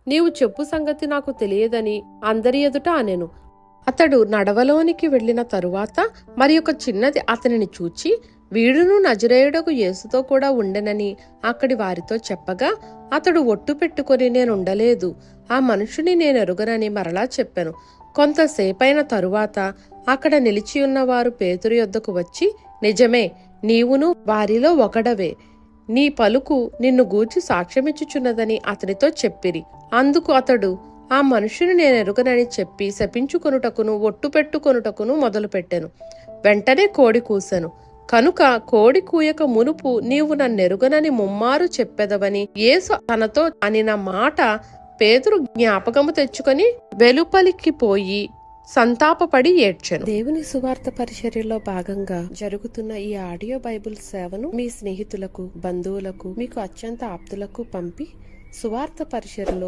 నీవు చెప్పు సంగతి నాకు తెలియదని అందరి ఎదుట అనెను. అతడు నడవలోనికి వెళ్లిన తరువాత మరి ఒక చిన్నది అతనిని చూచి, వీడును నజరేయుడకు యేసుతో కూడా ఉండెనని అక్కడి వారితో చెప్పగా, అతడు ఒట్టు పెట్టుకొని నేనుండలేదు, ఆ మనుషుని నేనెరుగనని మరలా చెప్పెను. కొంతసేపైన తరువాత అక్కడ నిలిచియున్నవారు పేతురు యొద్దకు వచ్చి, నిజమే, నీవును వారిలో ఒకడవే, నీ పలుకు నిన్ను గూర్చి సాక్ష్యమిచ్చుచున్నదని అతనితో చెప్పిరి. అందుకు అతడు ఆ మనుషుని నేనెరుగనని చెప్పి శపించుకొనుటకును ఒట్టు పెట్టుకొనుటకును మొదలుపెట్టెను. వెంటనే కోడి కూసెను. కనుక కోడి కూయక మునుపు నీవు నన్నెరుగనని ముమ్మారు చెప్పెదవని యేసు తనతో అనిన మాట పేతురు జ్ఞాపకము తెచ్చుకొని వెలుపలికి పోయి సంతాపపడి ఏడ్చెను. దేవుని సువార్త పరిచర్యలో భాగంగా జరుగుతున్న ఈ ఆడియో బైబిల్ సేవను మీ స్నేహితులకు, బంధువులకు, మీకు అత్యంత ఆప్తులకు పంపి సువార్త పరిచర్యలో